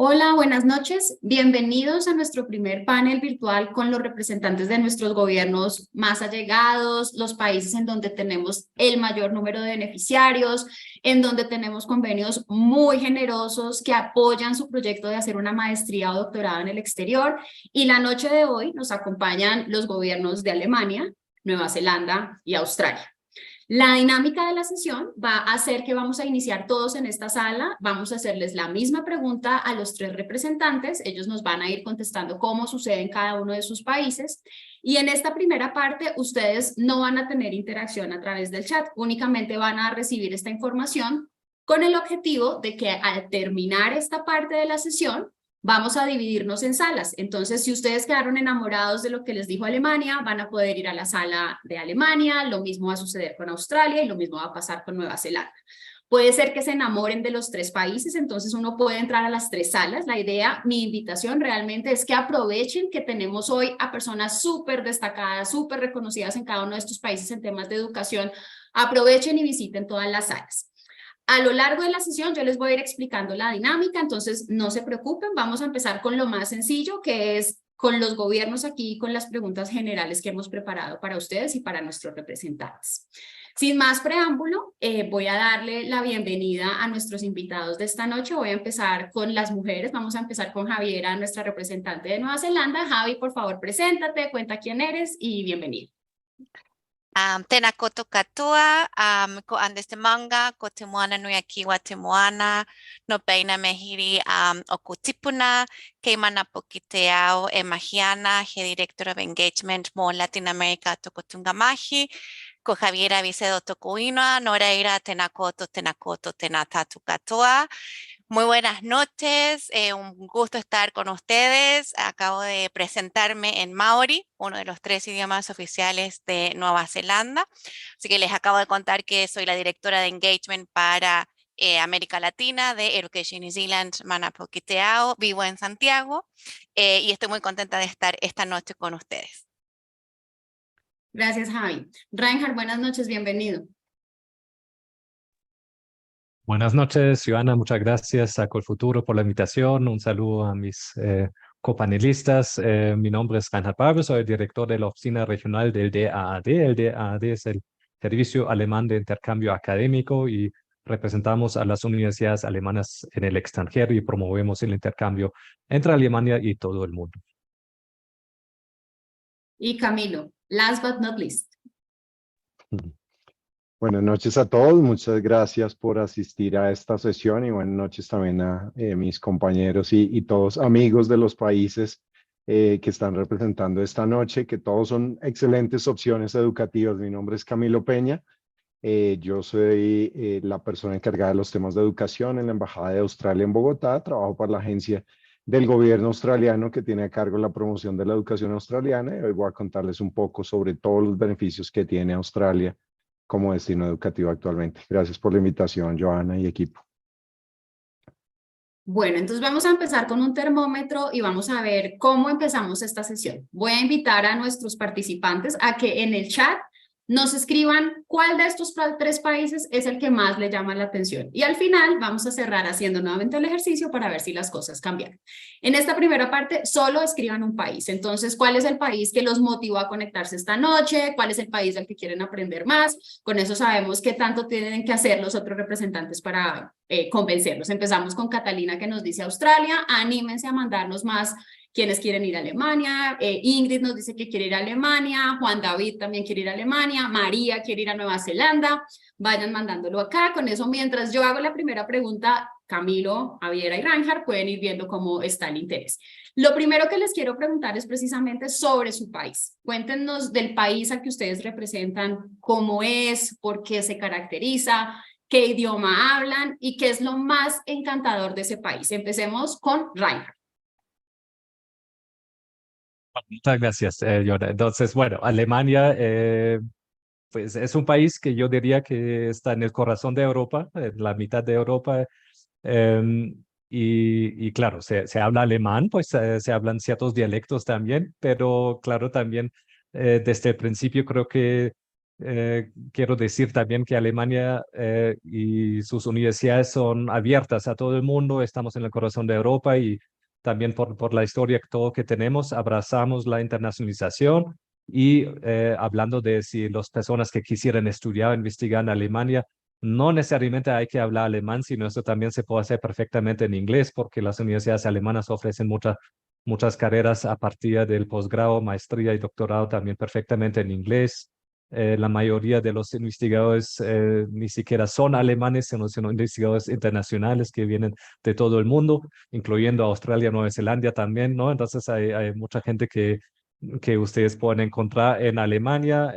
Hola, buenas noches. Bienvenidos a nuestro primer panel virtual con los representantes de nuestros gobiernos más allegados, los países en donde tenemos el mayor número de beneficiarios, en donde tenemos convenios muy generosos que apoyan su proyecto de hacer una maestría o doctorado en el exterior. Y la noche de hoy nos acompañan los gobiernos de Alemania, Nueva Zelanda y Australia. La dinámica de la sesión va a ser que vamos a iniciar todos en esta sala, vamos a hacerles la misma pregunta a los tres representantes, ellos nos van a ir contestando cómo sucede en cada uno de sus países, y en esta primera parte ustedes no van a tener interacción a través del chat, únicamente van a recibir esta información con el objetivo de que al terminar esta parte de la sesión, vamos a dividirnos en salas. Entonces, si ustedes quedaron enamorados de lo que les dijo Alemania, van a poder ir a la sala de Alemania, lo mismo va a suceder con Australia y lo mismo va a pasar con Nueva Zelanda. Puede ser que se enamoren de los tres países, entonces uno puede entrar a las tres salas. La idea, mi invitación realmente es que aprovechen que tenemos hoy a personas súper destacadas, súper reconocidas en cada uno de estos países en temas de educación. Aprovechen y visiten todas las salas. A lo largo de la sesión yo les voy a ir explicando la dinámica, entonces no se preocupen, vamos a empezar con lo más sencillo, que es con los gobiernos aquí, con las preguntas generales que hemos preparado para ustedes y para nuestros representantes. Sin más preámbulo, voy a darle la bienvenida a nuestros invitados de esta noche. Voy a empezar con las mujeres, vamos a empezar con Javiera, nuestra representante de Nueva Zelanda. Javi, por favor, preséntate, cuenta quién eres y bienvenido. Tena koto katoa, ko Andes de Manga, ko Te Moana Nui a Kiwa Te Moana, no peina mehiri o Kutipuna, ke mana poki te ao e mahiana, he Director of Engagement mo Latin America toko Tungamahi, ko Javiera Vicedo toko inoa, no reira tena koto, tena tatu katoa. Muy buenas noches, un gusto estar con ustedes. Acabo de presentarme en Maori, uno de los 3 idiomas oficiales de Nueva Zelanda. Así que les acabo de contar que soy la directora de Engagement para América Latina de Education New Zealand, Manapoki Te Ao. Vivo en Santiago y estoy muy contenta de estar esta noche con ustedes. Gracias, Javi. Reinhard, buenas noches, bienvenido. Buenas noches, Joana. Muchas gracias a Colfuturo por la invitación. Un saludo a mis copanelistas. Mi nombre es Reinhard Barbe, soy el director de la oficina regional del DAAD. El DAAD es el Servicio Alemán de Intercambio Académico y representamos a las universidades alemanas en el extranjero y promovemos el intercambio entre Alemania y todo el mundo. Y Camilo, last but not least. Buenas noches a todos, muchas gracias por asistir a esta sesión y buenas noches también a mis compañeros y todos amigos de los países que están representando esta noche, que todos son excelentes opciones educativas. Mi nombre es Camilo Peña, yo soy la persona encargada de los temas de educación en la Embajada de Australia en Bogotá, trabajo para la agencia del gobierno australiano que tiene a cargo la promoción de la educación australiana y hoy voy a contarles un poco sobre todos los beneficios que tiene Australia como destino educativo actualmente. Gracias por la invitación, Joana y equipo. Bueno, entonces vamos a empezar con un termómetro y vamos a ver cómo empezamos esta sesión. Voy a invitar a nuestros participantes a que en el chat nos escriban cuál de estos 3 países es el que más le llama la atención. Y al final vamos a cerrar haciendo nuevamente el ejercicio para ver si las cosas cambian. En esta primera parte solo escriban un país. Entonces, ¿cuál es el país que los motivó a conectarse esta noche? ¿Cuál es el país del que quieren aprender más? Con eso sabemos qué tanto tienen que hacer los otros representantes para convencerlos. Empezamos con Catalina que nos dice Australia. Anímense a mandarnos más quienes quieren ir a Alemania. Ingrid nos dice que quiere ir a Alemania. Juan David también quiere ir a Alemania. María quiere ir a Nueva Zelanda. Vayan mandándolo acá. Con eso, mientras yo hago la primera pregunta, Camilo, Javiera y Reinhard pueden ir viendo cómo está el interés. Lo primero que les quiero preguntar es precisamente sobre su país. Cuéntenos del país al que ustedes representan, cómo es, por qué se caracteriza, qué idioma hablan y qué es lo más encantador de ese país. Empecemos con Reinhard. Muchas gracias, Joana. Entonces, bueno, Alemania pues es un país que yo diría que está en el corazón de Europa, en la mitad de Europa. Y claro, se habla alemán, pues se hablan ciertos dialectos también, pero claro, también desde el principio creo que quiero decir también que Alemania y sus universidades son abiertas a todo el mundo. Estamos en el corazón de Europa y también por la historia todo que tenemos, abrazamos la internacionalización. Y hablando de si las personas que quisieran estudiar o investigar en Alemania, no necesariamente hay que hablar alemán, sino eso también se puede hacer perfectamente en inglés, porque las universidades alemanas ofrecen muchas carreras a partir del posgrado, maestría y doctorado también perfectamente en inglés. La mayoría de los investigadores ni siquiera son alemanes, sino investigadores internacionales que vienen de todo el mundo, incluyendo Australia, Nueva Zelanda también, ¿no? Entonces hay mucha gente que ustedes pueden encontrar en Alemania.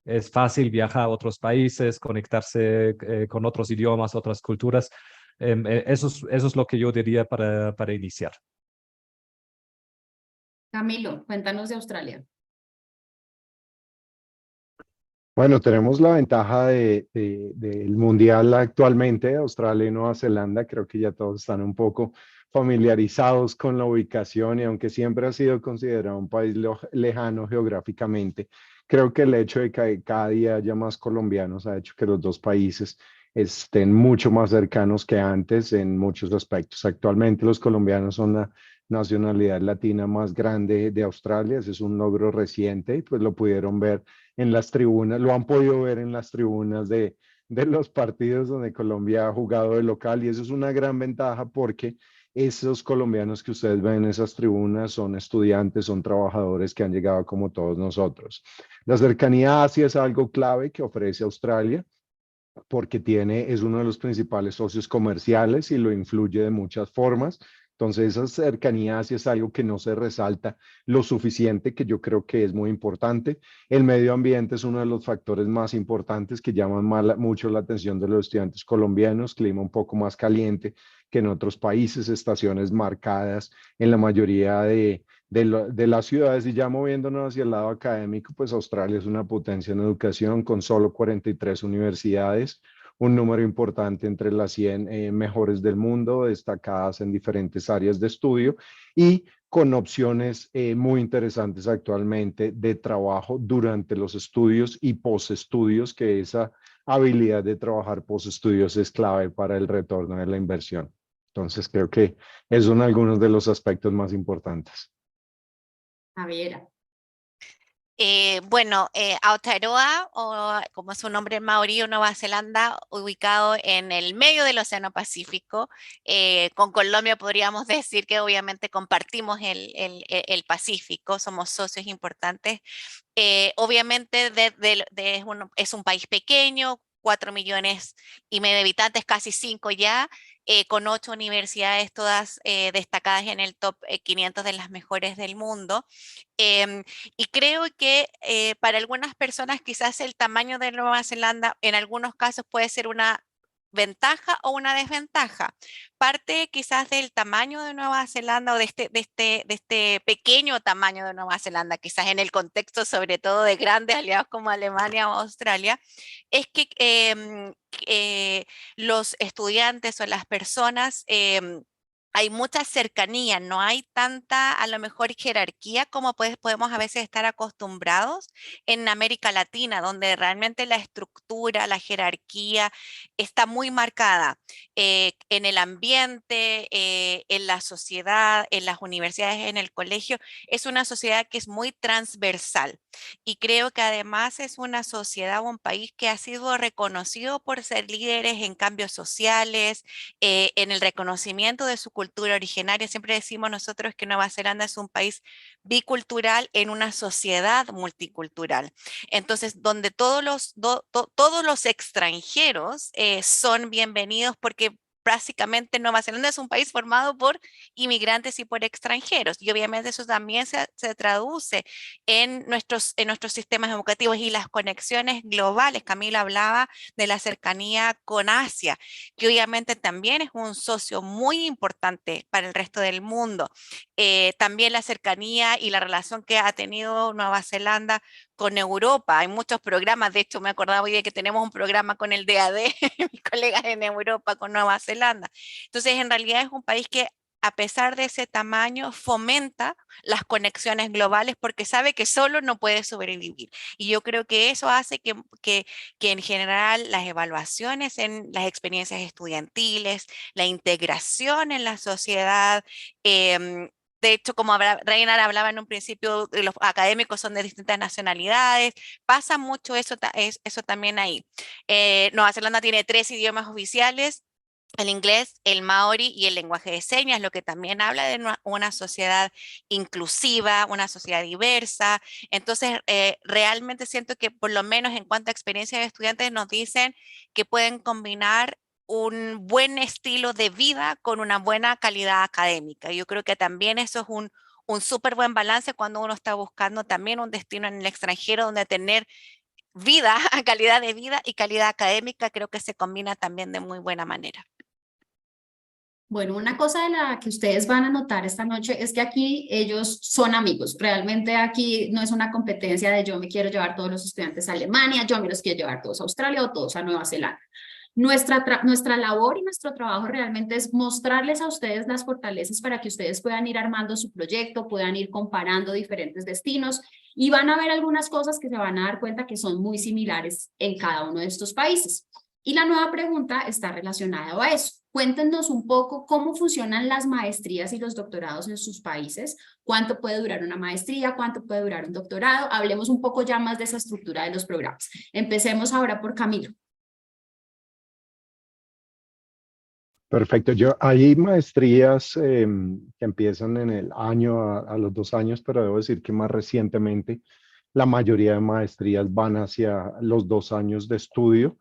Es fácil viajar a otros países, conectarse con otros idiomas, otras culturas. Eso es lo que yo diría para iniciar. Camilo, cuéntanos de Australia. Bueno, tenemos la ventaja del mundial actualmente, Australia y Nueva Zelanda. Creo que ya todos están un poco familiarizados con la ubicación y aunque siempre ha sido considerado un país lejano geográficamente, creo que el hecho de que cada día haya más colombianos ha hecho que los dos países estén mucho más cercanos que antes en muchos aspectos. Actualmente los colombianos son la nacionalidad latina más grande de Australia. Ese es un logro reciente y pues lo pudieron ver en las tribunas, lo han podido ver en las tribunas de los partidos donde Colombia ha jugado de local y eso es una gran ventaja porque esos colombianos que ustedes ven en esas tribunas son estudiantes, son trabajadores que han llegado como todos nosotros. La cercanía a Asia es algo clave que ofrece Australia porque es uno de los principales socios comerciales y lo influye de muchas formas. Entonces, esa cercanía sí es algo que no se resalta lo suficiente, que yo creo que es muy importante. El medio ambiente es uno de los factores más importantes que llaman mucho la atención de los estudiantes colombianos, clima un poco más caliente que en otros países, estaciones marcadas en la mayoría de las ciudades. Y ya moviéndonos hacia el lado académico, pues Australia es una potencia en educación con solo 43 universidades, un número importante entre las 100 mejores del mundo, destacadas en diferentes áreas de estudio y con opciones muy interesantes actualmente de trabajo durante los estudios y postestudios, que esa habilidad de trabajar postestudios es clave para el retorno de la inversión. Entonces creo que esos son algunos de los aspectos más importantes. Javiera. Bueno, Aotearoa, o como es su nombre en maorí, Nueva Zelanda, ubicado en el medio del Océano Pacífico. Con Colombia podríamos decir que obviamente compartimos el Pacífico, somos socios importantes. Obviamente es un país pequeño, 4,5 millones de habitantes, casi 5 ya, con 8 universidades, todas destacadas en el top 500 de las mejores del mundo. Y creo que para algunas personas quizás el tamaño de Nueva Zelanda en algunos casos puede ser una ventaja o una desventaja. Parte quizás del tamaño de Nueva Zelanda o de este pequeño tamaño de Nueva Zelanda, quizás en el contexto sobre todo de grandes aliados como Alemania o Australia, es que los estudiantes o las personas hay mucha cercanía, no hay tanta a lo mejor jerarquía como podemos a veces estar acostumbrados en América Latina, donde realmente la estructura, la jerarquía está muy marcada en el ambiente, en la sociedad, en las universidades, en el colegio. Es una sociedad que es muy transversal y creo que además es una sociedad o un país que ha sido reconocido por ser líderes en cambios sociales, en el reconocimiento de su cultura originaria. Siempre decimos nosotros que Nueva Zelanda es un país bicultural en una sociedad multicultural. Entonces, donde todos los extranjeros son bienvenidos porque básicamente Nueva Zelanda es un país formado por inmigrantes y por extranjeros. Y obviamente eso también se traduce en nuestros sistemas educativos y las conexiones globales. Camila hablaba de la cercanía con Asia, que obviamente también es un socio muy importante para el resto del mundo. También la cercanía y la relación que ha tenido Nueva Zelanda con Europa. Hay muchos programas, de hecho me acordaba hoy de que tenemos un programa con el DAD, mis colegas en Europa, con Nueva Zelanda. Entonces, en realidad es un país que a pesar de ese tamaño, fomenta las conexiones globales porque sabe que solo no puede sobrevivir. Y yo creo que eso hace que en general las evaluaciones en las experiencias estudiantiles, la integración en la sociedad, de hecho, como Reiner hablaba en un principio, los académicos son de distintas nacionalidades, pasa mucho eso, eso también ahí. Nueva Zelanda tiene 3 idiomas oficiales: el inglés, el maori y el lenguaje de señas, lo que también habla de una sociedad inclusiva, una sociedad diversa. Entonces, realmente siento que por lo menos en cuanto a experiencia de estudiantes nos dicen que pueden combinar un buen estilo de vida con una buena calidad académica. Yo creo que también eso es un súper buen balance cuando uno está buscando también un destino en el extranjero donde tener vida, calidad de vida y calidad académica, creo que se combina también de muy buena manera. Bueno, una cosa de la que ustedes van a notar esta noche es que aquí ellos son amigos. Realmente aquí no es una competencia de yo me quiero llevar todos los estudiantes a Alemania, yo me los quiero llevar todos a Australia o todos a Nueva Zelanda. Nuestra labor y nuestro trabajo realmente es mostrarles a ustedes las fortalezas para que ustedes puedan ir armando su proyecto, puedan ir comparando diferentes destinos y van a ver algunas cosas que se van a dar cuenta que son muy similares en cada uno de estos países. Y la nueva pregunta está relacionada a eso. Cuéntenos un poco cómo funcionan las maestrías y los doctorados en sus países, cuánto puede durar una maestría, cuánto puede durar un doctorado. Hablemos un poco ya más de esa estructura de los programas. Empecemos ahora por Camilo. Perfecto. Hay maestrías que empiezan en el año a los 2 años, pero debo decir que más recientemente la mayoría de maestrías van hacia los 2 años de estudio,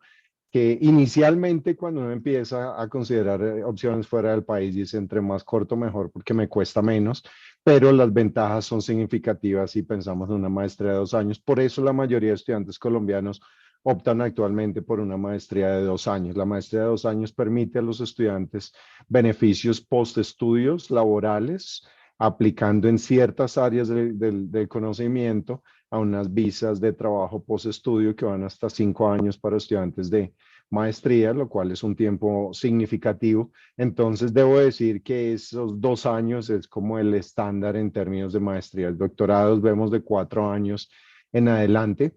que inicialmente cuando uno empieza a considerar opciones fuera del país, dice entre más corto mejor porque me cuesta menos, pero las ventajas son significativas si pensamos en una maestría de 2 años. Por eso la mayoría de estudiantes colombianos optan actualmente por una maestría de 2 años. La maestría de 2 años permite a los estudiantes beneficios postestudios laborales, aplicando en ciertas áreas del conocimiento a unas visas de trabajo postestudio que van hasta 5 años para estudiantes de maestría, lo cual es un tiempo significativo. Entonces, debo decir que esos 2 años es como el estándar en términos de maestría. Doctorados vemos de 4 años en adelante,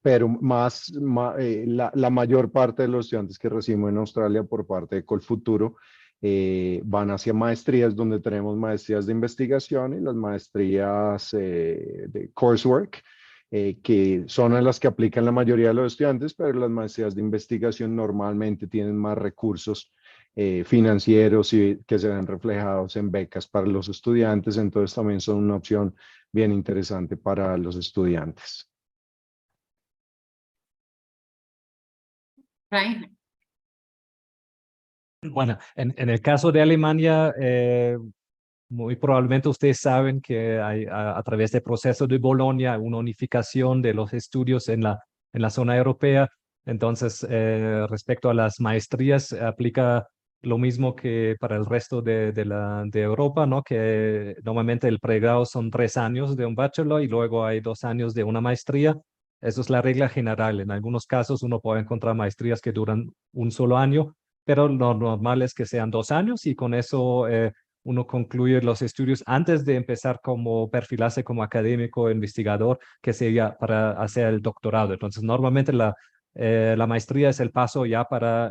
pero la mayor parte de los estudiantes que recibimos en Australia por parte de Colfuturo van hacia maestrías, donde tenemos maestrías de investigación y las maestrías de coursework, que son a las que aplican la mayoría de los estudiantes, pero las maestrías de investigación normalmente tienen más recursos financieros y que se ven reflejados en becas para los estudiantes, entonces también son una opción bien interesante para los estudiantes. Ryan. Bueno, en el caso de Alemania, muy probablemente ustedes saben que hay a través del proceso de Bolonia una unificación de los estudios en la zona europea. Entonces, respecto a las maestrías, aplica lo mismo que para el resto de Europa, ¿no? Que normalmente el pregrado son 3 años de un bachelor y luego hay 2 años de una maestría. Eso es la regla general. En algunos casos uno puede encontrar maestrías que duran un solo año, pero lo normal es que sean 2 años y con eso uno concluye los estudios antes de empezar como perfilarse como académico investigador, que sería para hacer el doctorado. Entonces, normalmente la maestría es el paso ya para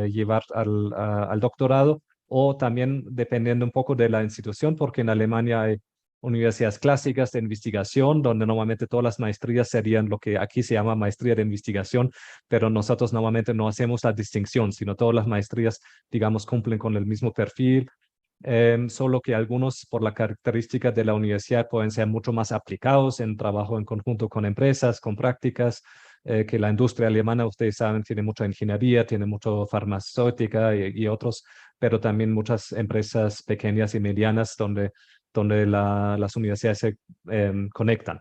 llevar al doctorado, o también dependiendo un poco de la institución, porque en Alemania hay universidades clásicas de investigación, donde normalmente todas las maestrías serían lo que aquí se llama maestría de investigación, pero nosotros normalmente no hacemos la distinción, sino todas las maestrías, digamos, cumplen con el mismo perfil. Solo que algunos, por la característica de la universidad, pueden ser mucho más aplicados en trabajo en conjunto con empresas, con prácticas, que la industria alemana, ustedes saben, tiene mucha ingeniería, tiene mucho farmacéutica y otros, pero también muchas empresas pequeñas y medianas donde las universidades se conectan.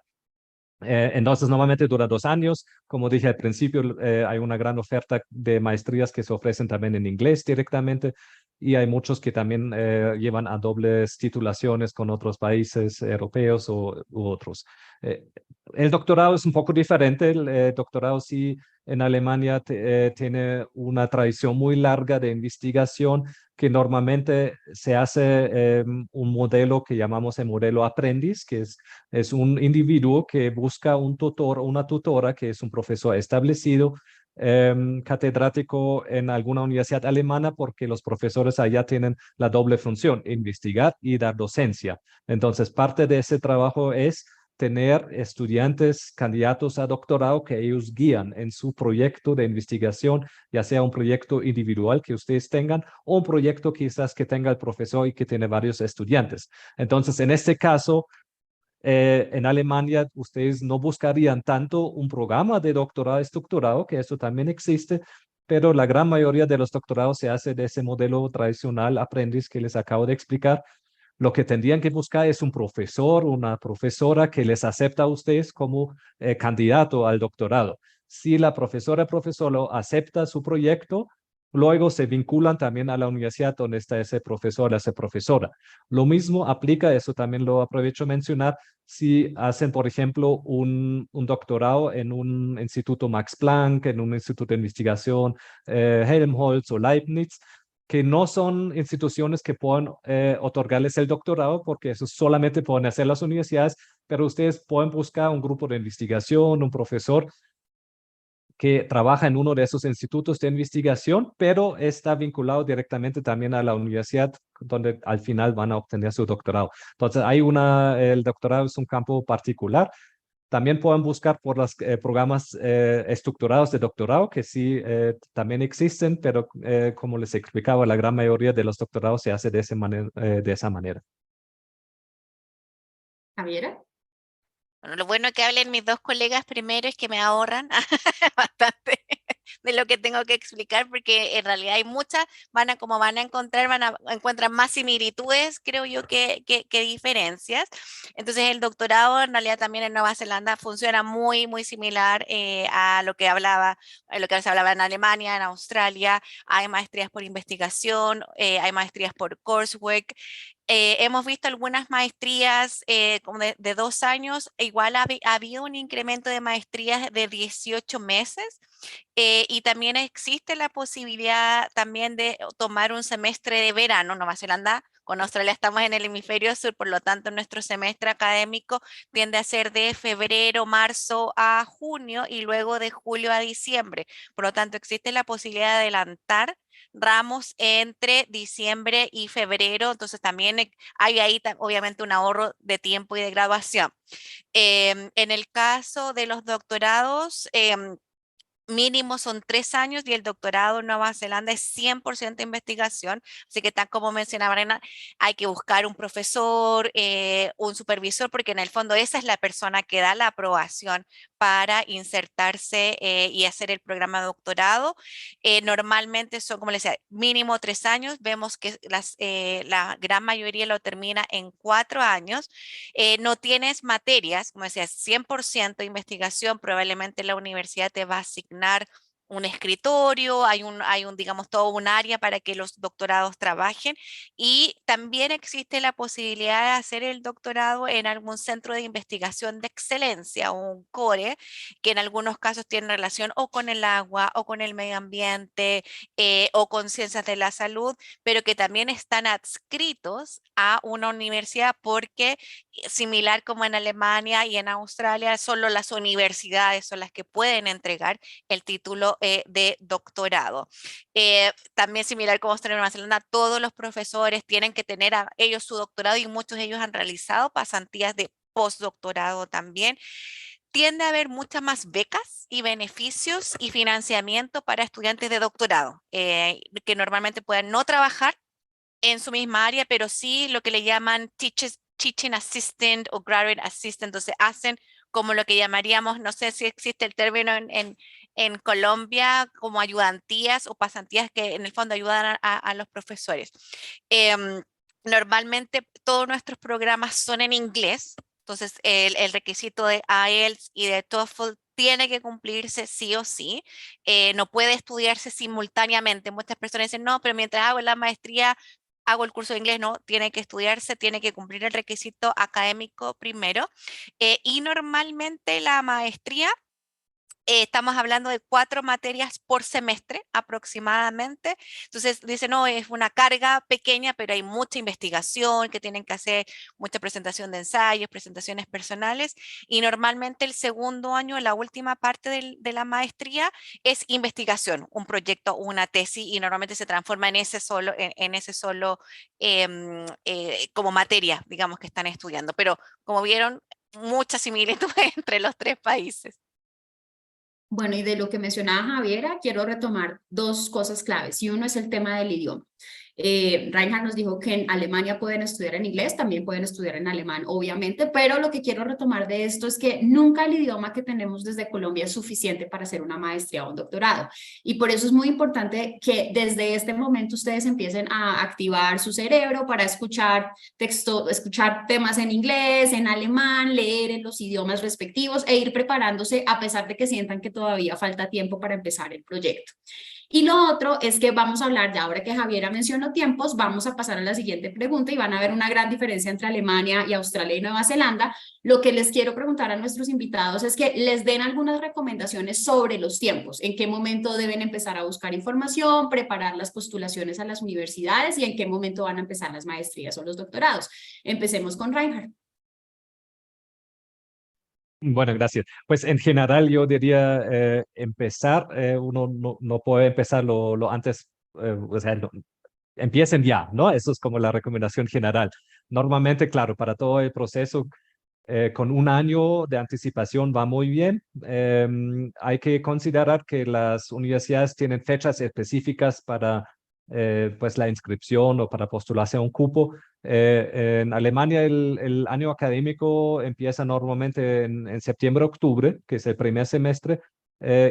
Entonces, normalmente dura 2 años. Como dije al principio, hay una gran oferta de maestrías que se ofrecen también en inglés directamente, y hay muchos que también llevan a dobles titulaciones con otros países europeos u otros. El doctorado es un poco diferente. El doctorado sí en Alemania tiene una tradición muy larga de investigación que normalmente se hace un modelo que llamamos el modelo aprendiz, que es un individuo que busca un tutor o una tutora que es un profesor establecido, catedrático en alguna universidad alemana, porque los profesores allá tienen la doble función, investigar y dar docencia. Entonces, parte de ese trabajo es tener estudiantes candidatos a doctorado que ellos guían en su proyecto de investigación, ya sea un proyecto individual que ustedes tengan o un proyecto quizás que tenga el profesor y que tiene varios estudiantes. Entonces, en este caso, en Alemania ustedes no buscarían tanto un programa de doctorado estructurado, que eso también existe, pero la gran mayoría de los doctorados se hace de ese modelo tradicional aprendiz que les acabo de explicar. Lo que tendrían que buscar es un profesor, una profesora que les acepta a ustedes como candidato al doctorado. Si la profesora o profesor lo acepta su proyecto, luego se vinculan también a la universidad donde está ese profesor, esa profesora. Lo mismo aplica, eso también lo aprovecho a mencionar, si hacen, por ejemplo, un doctorado en un instituto Max Planck, en un instituto de investigación Helmholtz o Leibniz, que no son instituciones que puedan otorgarles el doctorado, porque eso solamente pueden hacer las universidades, pero ustedes pueden buscar un grupo de investigación, un profesor que trabaja en uno de esos institutos de investigación, pero está vinculado directamente también a la universidad donde al final van a obtener su doctorado. Entonces, el doctorado es un campo particular. También pueden buscar por los programas estructurados de doctorado, que sí también existen, pero como les explicaba, la gran mayoría de los doctorados se hace de esa manera. Javiera. Bueno, lo bueno que hablen mis dos colegas primero es que me ahorran bastante de lo que tengo que explicar, porque en realidad hay muchas, como van a encontrar, encuentran más similitudes, creo yo, que diferencias. Entonces el doctorado en realidad también en Nueva Zelanda funciona muy, muy similar a lo que se hablaba en Alemania, en Australia. Hay maestrías por investigación, hay maestrías por coursework. Hemos visto algunas maestrías como de 2 años, igual había un incremento de maestrías de 18 meses y también existe la posibilidad también de tomar un semestre de verano. Nueva Zelanda, con Australia estamos en el hemisferio sur, por lo tanto nuestro semestre académico tiende a ser de febrero, marzo a junio y luego de julio a diciembre. Por lo tanto, existe la posibilidad de adelantar ramos entre diciembre y febrero, entonces también hay ahí obviamente un ahorro de tiempo y de graduación. En el caso de los doctorados, mínimo son 3 años y el doctorado en Nueva Zelanda es 100% investigación. Así que tal como mencionaba Arena, hay que buscar un profesor, un supervisor, porque en el fondo esa es la persona que da la aprobación para insertarse y hacer el programa de doctorado. Normalmente son, como les decía, mínimo 3 años. Vemos que la gran mayoría lo termina en 4 años. No tienes materias, como decía, 100% investigación, probablemente la universidad te va a asignar un escritorio, hay un, digamos, todo un área para que los doctorados trabajen y también existe la posibilidad de hacer el doctorado en algún centro de investigación de excelencia o un CORE, que en algunos casos tiene relación o con el agua o con el medio ambiente o con ciencias de la salud, pero que también están adscritos a una universidad porque similar como en Alemania y en Australia, solo las universidades son las que pueden entregar el título de doctorado. También similar como Australia y Nueva Zelanda, todos los profesores tienen que tener a ellos su doctorado y muchos de ellos han realizado pasantías de postdoctorado también. Tiende a haber muchas más becas y beneficios y financiamiento para estudiantes de doctorado, que normalmente puedan no trabajar en su misma área, pero sí lo que le llaman teaching assistant o graduate assistant, entonces hacen como lo que llamaríamos, no sé si existe el término en Colombia, como ayudantías o pasantías que en el fondo ayudan a los profesores. Normalmente todos nuestros programas son en inglés, entonces el requisito de IELTS y de TOEFL tiene que cumplirse sí o sí, no puede estudiarse simultáneamente. Muchas personas dicen, no, pero mientras hago la maestría hago el curso de inglés, no, tiene que estudiarse, tiene que cumplir el requisito académico primero. Y normalmente la maestría Estamos hablando de 4 materias por semestre aproximadamente. Entonces, dice, no, es una carga pequeña, pero hay mucha investigación que tienen que hacer, mucha presentación de ensayos, presentaciones personales. Y normalmente el segundo año, la última parte de la maestría, es investigación, un proyecto, una tesis, y normalmente se transforma en ese solo, como materia, digamos, que están estudiando. Pero como vieron, muchas similitudes entre los 3 países. Bueno, y de lo que mencionaba Javiera, quiero retomar dos cosas claves, y uno es el tema del idioma. Reinhard nos dijo que en Alemania pueden estudiar en inglés, también pueden estudiar en alemán, obviamente, pero lo que quiero retomar de esto es que nunca el idioma que tenemos desde Colombia es suficiente para hacer una maestría o un doctorado, y por eso es muy importante que desde este momento ustedes empiecen a activar su cerebro para escuchar escuchar temas en inglés, en alemán, leer en los idiomas respectivos e ir preparándose a pesar de que sientan que todavía falta tiempo para empezar el proyecto. Y lo otro es que vamos a hablar, ya ahora que Javiera mencionó tiempos, vamos a pasar a la siguiente pregunta y van a ver una gran diferencia entre Alemania y Australia y Nueva Zelanda. Lo que les quiero preguntar a nuestros invitados es que les den algunas recomendaciones sobre los tiempos, en qué momento deben empezar a buscar información, preparar las postulaciones a las universidades y en qué momento van a empezar las maestrías o los doctorados. Empecemos con Reinhard. Bueno, gracias. Pues en general yo diría empezar, uno no puede empezar lo antes, o sea, empiecen ya, ¿no? Eso es como la recomendación general. Normalmente, claro, para todo el proceso, con un año de anticipación va muy bien. Hay que considerar que las universidades tienen fechas específicas para pues la inscripción o para postularse a un cupo. En Alemania el año académico empieza normalmente en septiembre-octubre, que es el primer semestre,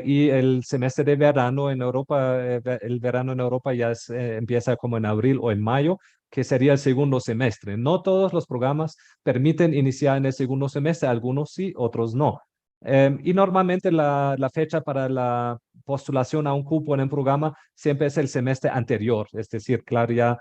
y el semestre de verano en Europa, el verano en Europa ya empieza como en abril o en mayo, que sería el segundo semestre. No todos los programas permiten iniciar en el segundo semestre, algunos sí, otros no. Y normalmente la fecha para la postulación a un cupo en el programa siempre es el semestre anterior, es decir, claro, ya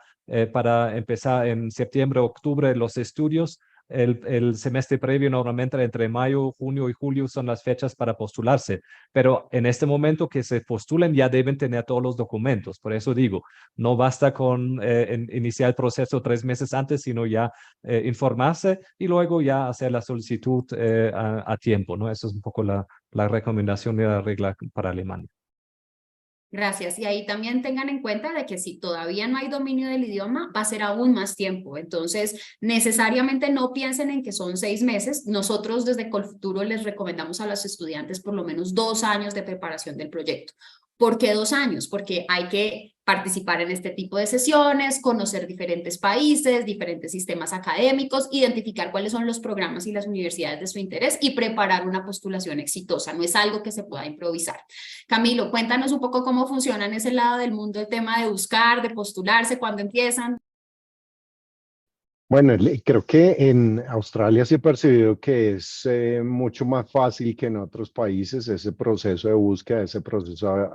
para empezar en septiembre, octubre los estudios, el semestre previo normalmente entre mayo, junio y julio son las fechas para postularse, pero en este momento que se postulen ya deben tener todos los documentos, por eso digo, no basta con iniciar el proceso 3 meses antes, sino ya informarse y luego ya hacer la solicitud a tiempo, ¿no? Eso es un poco la recomendación y la regla para Alemania. Gracias. Y ahí también tengan en cuenta de que si todavía no hay dominio del idioma, va a ser aún más tiempo. Entonces, necesariamente no piensen en que son 6 meses. Nosotros desde Colfuturo les recomendamos a los estudiantes por lo menos 2 años de preparación del proyecto. ¿Por qué 2 años? Porque hay que participar en este tipo de sesiones, conocer diferentes países, diferentes sistemas académicos, identificar cuáles son los programas y las universidades de su interés y preparar una postulación exitosa. No es algo que se pueda improvisar. Camilo, cuéntanos un poco cómo funciona en ese lado del mundo el tema de buscar, de postularse, cuándo empiezan. Bueno, creo que en Australia sí he percibido que es mucho más fácil que en otros países ese proceso de búsqueda, ese proceso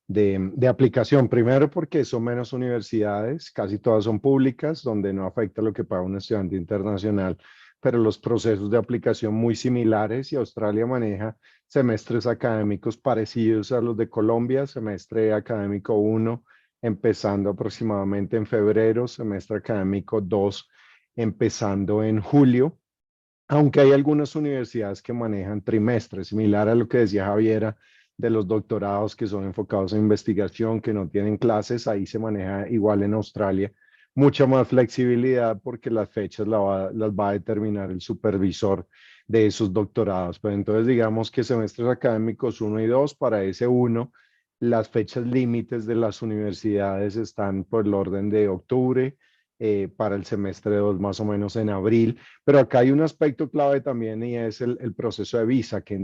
de aplicación. Primero porque son menos universidades, casi todas son públicas, donde no afecta lo que paga un estudiante internacional, pero los procesos de aplicación muy similares y Australia maneja semestres académicos parecidos a los de Colombia, semestre académico 1 empezando aproximadamente en febrero, semestre académico 2 empezando en julio, aunque hay algunas universidades que manejan trimestres, similar a lo que decía Javiera de los doctorados que son enfocados en investigación, que no tienen clases, ahí se maneja igual en Australia. Mucha más flexibilidad porque las fechas las va a determinar el supervisor de esos doctorados. Pero entonces digamos que semestres académicos 1 y 2, para ese 1, las fechas límites de las universidades están por el orden de octubre, para el semestre 2 más o menos en abril, pero acá hay un aspecto clave también y es el proceso de visa, que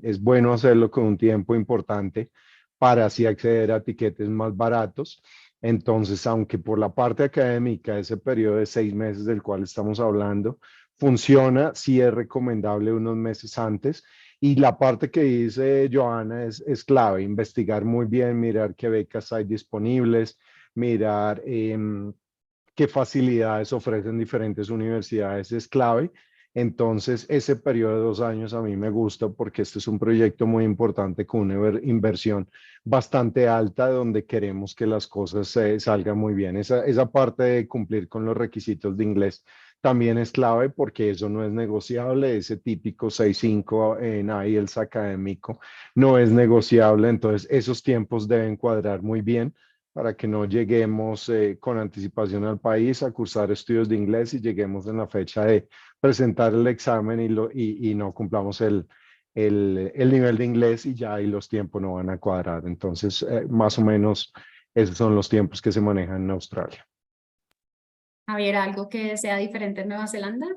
es bueno hacerlo con un tiempo importante para así acceder a tiquetes más baratos. Entonces, aunque por la parte académica ese periodo de 6 meses del cual estamos hablando funciona, sí es recomendable unos meses antes. Y la parte que dice Joana es clave, investigar muy bien, mirar qué becas hay disponibles, mirar qué facilidades ofrecen diferentes universidades es clave. Entonces, ese periodo de 2 años a mí me gusta porque este es un proyecto muy importante con una inversión bastante alta donde queremos que las cosas salgan muy bien. Esa parte de cumplir con los requisitos de inglés también es clave porque eso no es negociable. Ese típico 6.5 en IELTS académico no es negociable. Entonces, esos tiempos deben cuadrar muy bien para que no lleguemos con anticipación al país a cursar estudios de inglés y lleguemos en la fecha de presentar el examen y no cumplamos el nivel de inglés y ya ahí los tiempos no van a cuadrar. Entonces, más o menos esos son los tiempos que se manejan en Australia. Javier, ¿algo que sea diferente en Nueva Zelanda?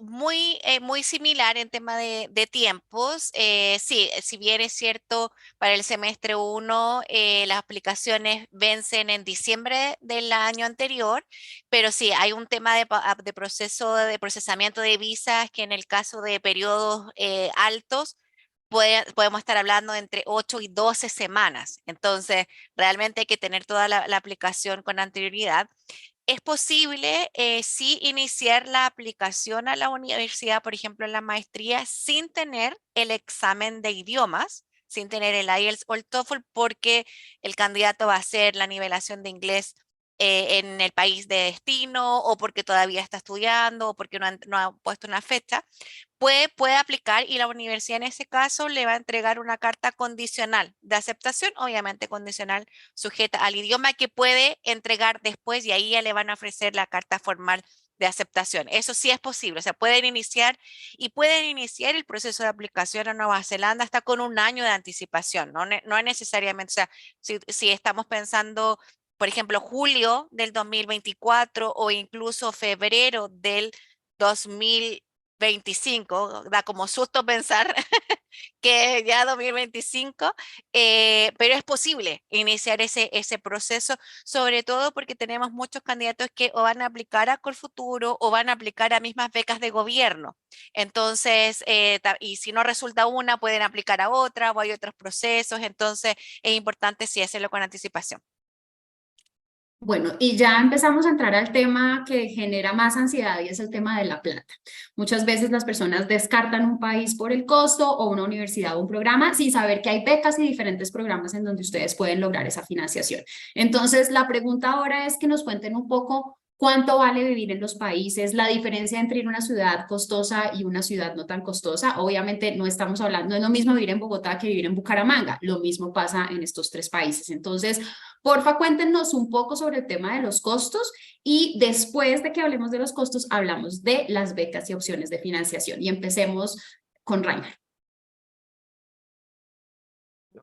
Muy similar en tema de tiempos. Sí, si bien es cierto, para el semestre 1 las aplicaciones vencen en diciembre del año anterior, pero sí, hay un tema de proceso de procesamiento de visas que en el caso de periodos altos podemos estar hablando entre 8 y 12 semanas. Entonces, realmente hay que tener toda la aplicación con anterioridad. Es posible, sí, iniciar la aplicación a la universidad, por ejemplo, en la maestría, sin tener el examen de idiomas, sin tener el IELTS o el TOEFL, porque el candidato va a hacer la nivelación de inglés en el país de destino, o porque todavía está estudiando, o porque no ha puesto una fecha. Puede aplicar y la universidad en ese caso le va a entregar una carta condicional de aceptación, obviamente condicional sujeta al idioma, que puede entregar después, y ahí ya le van a ofrecer la carta formal de aceptación. Eso sí es posible, o sea, pueden iniciar el proceso de aplicación a Nueva Zelanda hasta con un año de anticipación, no es necesariamente, o sea, si estamos pensando, por ejemplo, julio del 2024 o incluso febrero del 2025, da como susto pensar que ya 2025, pero es posible iniciar ese proceso, sobre todo porque tenemos muchos candidatos que o van a aplicar a Colfuturo o van a aplicar a mismas becas de gobierno. Entonces, y si no resulta una, pueden aplicar a otra, o hay otros procesos, entonces es importante sí hacerlo con anticipación. Bueno, y ya empezamos a entrar al tema que genera más ansiedad y es el tema de la plata. Muchas veces las personas descartan un país por el costo o una universidad o un programa sin saber que hay becas y diferentes programas en donde ustedes pueden lograr esa financiación. Entonces, la pregunta ahora es que nos cuenten un poco cuánto vale vivir en los países, la diferencia entre ir a una ciudad costosa y una ciudad no tan costosa. Obviamente no estamos hablando, no es lo mismo vivir en Bogotá que vivir en Bucaramanga. Lo mismo pasa en estos tres países. Entonces, porfa, cuéntenos un poco sobre el tema de los costos y después de que hablemos de los costos, hablamos de las becas y opciones de financiación. Y empecemos con Rainer.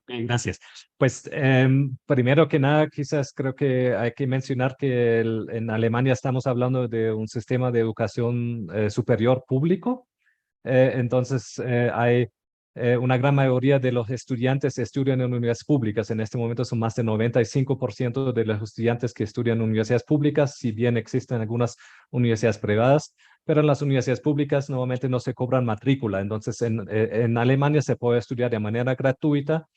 Gracias. Pues primero que nada, quizás creo que hay que mencionar que en Alemania estamos hablando de un sistema de educación superior público. Entonces, hay una gran mayoría de los estudiantes estudian en universidades públicas. En este momento son más del 95% de los estudiantes que estudian en universidades públicas, si bien existen algunas universidades privadas, pero en las universidades públicas normalmente no se cobran matrícula. Entonces, en Alemania se puede estudiar de manera gratuita.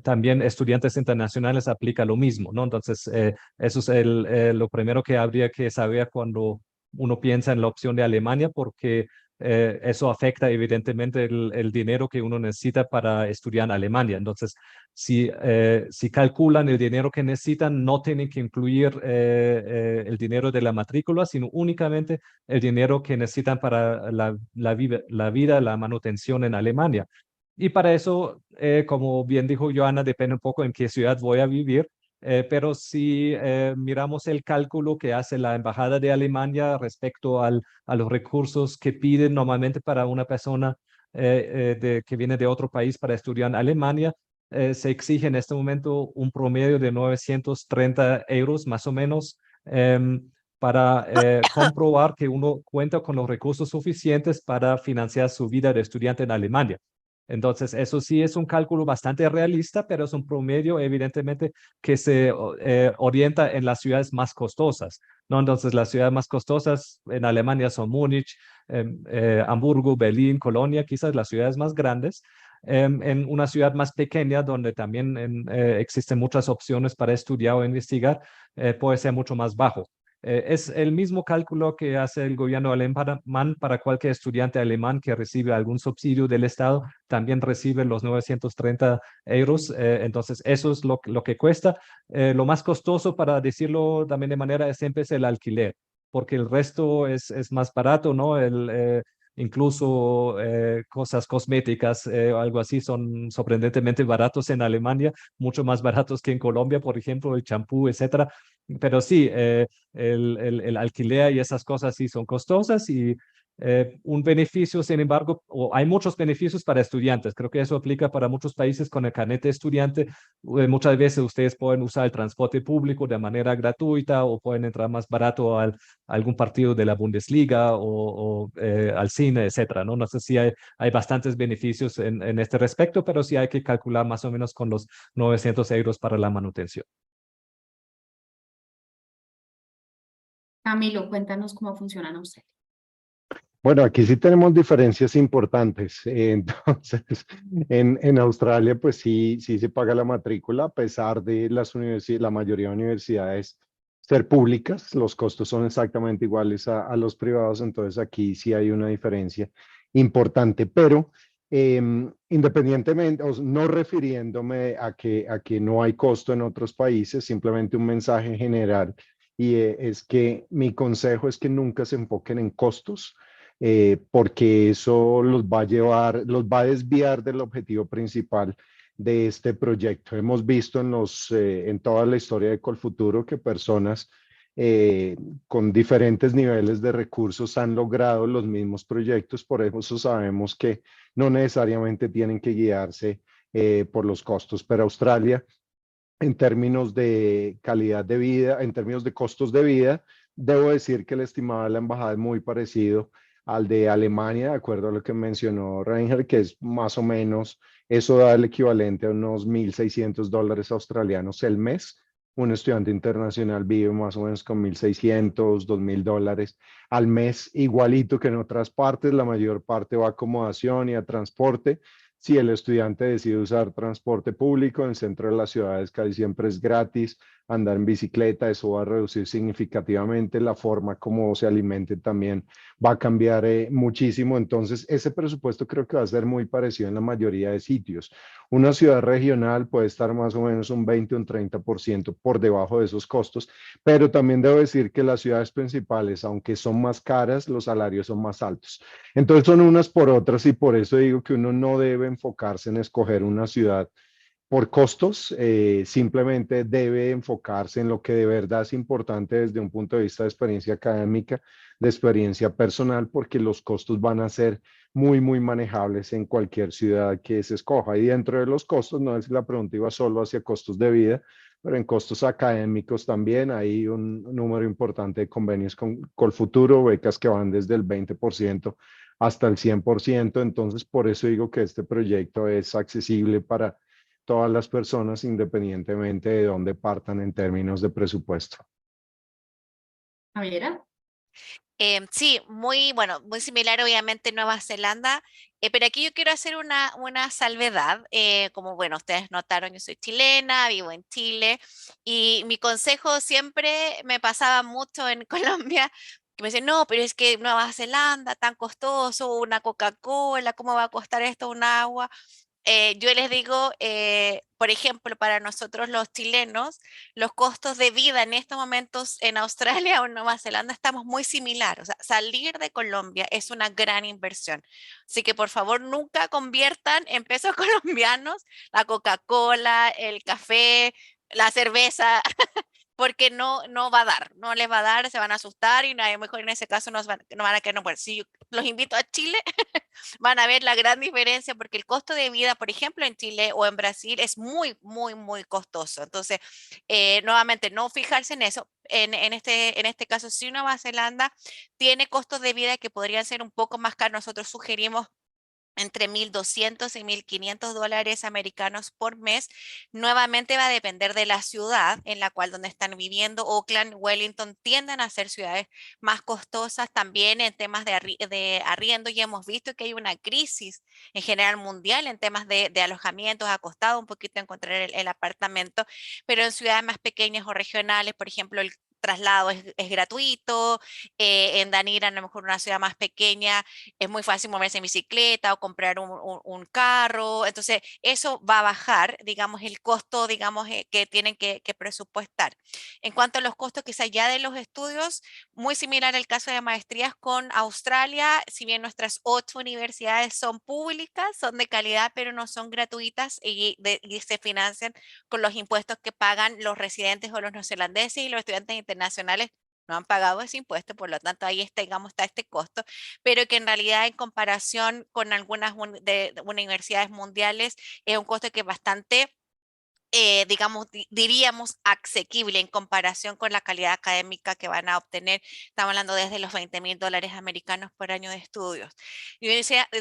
También estudiantes internacionales aplica lo mismo, ¿no? Entonces, eso es lo primero que habría que saber cuando uno piensa en la opción de Alemania, porque eso afecta evidentemente el dinero que uno necesita para estudiar en Alemania. Entonces, si calculan el dinero que necesitan, no tienen que incluir el dinero de la matrícula, sino únicamente el dinero que necesitan para la vida, la manutención en Alemania. Y para eso, como bien dijo Joana, depende un poco en qué ciudad voy a vivir. Pero si miramos el cálculo que hace la Embajada de Alemania respecto a los recursos que piden normalmente para una persona que viene de otro país para estudiar en Alemania, se exige en este momento un promedio de 930 euros más o menos, para comprobar que uno cuenta con los recursos suficientes para financiar su vida de estudiante en Alemania. Entonces, eso sí es un cálculo bastante realista, pero es un promedio, evidentemente, que se orienta en las ciudades más costosas, ¿no? Entonces, las ciudades más costosas en Alemania son Múnich, Hamburgo, Berlín, Colonia, quizás las ciudades más grandes. En una ciudad más pequeña, donde también existen muchas opciones para estudiar o investigar, puede ser mucho más bajo. Es el mismo cálculo que hace el gobierno alemán para cualquier estudiante alemán que recibe algún subsidio del Estado, también recibe los 930 euros. Entonces, eso es lo que cuesta. Lo más costoso, para decirlo también de manera simple, es el alquiler, porque el resto es más barato, ¿no? Incluso cosas cosméticas o algo así son sorprendentemente baratos en Alemania, mucho más baratos que en Colombia, por ejemplo, el champú, etcétera. Pero sí, el alquiler y esas cosas sí son costosas y un beneficio, sin embargo, o hay muchos beneficios para estudiantes. Creo que eso aplica para muchos países con el carnet de estudiante. Muchas veces ustedes pueden usar el transporte público de manera gratuita o pueden entrar más barato a algún partido de la Bundesliga o al cine, etcétera, ¿no? No sé si hay bastantes beneficios en este respecto, pero sí hay que calcular más o menos con los 900 euros para la manutención. Camilo, cuéntanos cómo funcionan ustedes. Bueno, aquí sí tenemos diferencias importantes. Entonces, en Australia, pues sí se paga la matrícula, a pesar de la mayoría de universidades ser públicas, los costos son exactamente iguales a los privados, entonces aquí sí hay una diferencia importante, pero independientemente, no refiriéndome a que no hay costo en otros países, simplemente un mensaje general, y es que mi consejo es que nunca se enfoquen en costos, porque eso los va a desviar del objetivo principal de este proyecto. Hemos visto en toda la historia de Colfuturo que personas eh, con diferentes niveles de recursos han logrado los mismos proyectos, por eso sabemos que no necesariamente tienen que guiarse por los costos, pero Australia, en términos de calidad de vida, en términos de costos de vida, debo decir que el estimado de la embajada es muy parecido al de Alemania, de acuerdo a lo que mencionó Reinhard, que es más o menos, eso da el equivalente a unos $1,600 australianos el mes. Un estudiante internacional vive más o menos con 1,600, $2,000 al mes, igualito que en otras partes. La mayor parte va a acomodación y a transporte. Si el estudiante decide usar transporte público, en el centro de las ciudades casi siempre es gratis. Andar en bicicleta, eso va a reducir significativamente la forma como se alimente, también va a cambiar muchísimo. Entonces, ese presupuesto creo que va a ser muy parecido en la mayoría de sitios. Una ciudad regional puede estar más o menos un 20 o un 30% por debajo de esos costos, pero también debo decir que las ciudades principales, aunque son más caras, los salarios son más altos. Entonces son unas por otras, y por eso digo que uno no debe enfocarse en escoger una ciudad por costos, simplemente debe enfocarse en lo que de verdad es importante desde un punto de vista de experiencia académica, de experiencia personal, porque los costos van a ser muy, muy manejables en cualquier ciudad que se escoja. Y dentro de los costos, no es que la pregunta iba solo hacia costos de vida, pero en costos académicos también hay un número importante de convenios con Colfuturo, becas que van desde el 20% hasta el 100%. Entonces, por eso digo que este proyecto es accesible para todas las personas, independientemente de dónde partan en términos de presupuesto. Javiera. Sí, bueno, muy similar obviamente en Nueva Zelanda, pero aquí yo quiero hacer una salvedad. Como bueno, ustedes notaron, yo soy chilena, vivo en Chile, y mi consejo siempre me pasaba mucho en Colombia, que me decían, no, pero es que Nueva Zelanda, tan costoso, una Coca-Cola, ¿cómo va a costar esto un agua? Yo les digo, por ejemplo, para nosotros los chilenos, los costos de vida en estos momentos en Australia o en Nueva Zelanda estamos muy similares. O sea, salir de Colombia es una gran inversión. Así que por favor nunca conviertan en pesos colombianos la Coca-Cola, el café, la cerveza, porque no va a dar, no les va a dar, se van a asustar y a lo mejor en ese caso no van a querer no poder. Si yo los invito a Chile, van a ver la gran diferencia, porque el costo de vida, por ejemplo, en Chile o en Brasil es muy, muy, muy costoso. Entonces, nuevamente, no fijarse en eso. En este caso, si Nueva Zelanda tiene costos de vida que podrían ser un poco más caros, nosotros sugerimos entre 1,200 y 1,500 dólares americanos por mes. Nuevamente va a depender de la ciudad en la cual donde están viviendo. Auckland, Wellington tienden a ser ciudades más costosas también en temas de arriendo. Ya hemos visto que hay una crisis en general mundial en temas de alojamientos. Ha costado un poquito encontrar el apartamento, pero en ciudades más pequeñas o regionales, por ejemplo, traslado es gratuito, en Dunedin, a lo mejor una ciudad más pequeña, es muy fácil moverse en bicicleta o comprar un carro, entonces eso va a bajar, digamos, el costo, digamos, que tienen que presupuestar. En cuanto a los costos quizás ya de los estudios, muy similar al caso de maestrías con Australia, si bien nuestras 8 universidades son públicas, son de calidad, pero no son gratuitas y se financian con los impuestos que pagan los residentes o los neozelandeses, y los estudiantes internacionales no han pagado ese impuesto, por lo tanto ahí está, digamos, está este costo, pero que en realidad en comparación con algunas de universidades mundiales es un costo que es bastante digamos, diríamos asequible en comparación con la calidad académica que van a obtener. Estamos hablando desde los $20,000 americanos por año de estudios. Y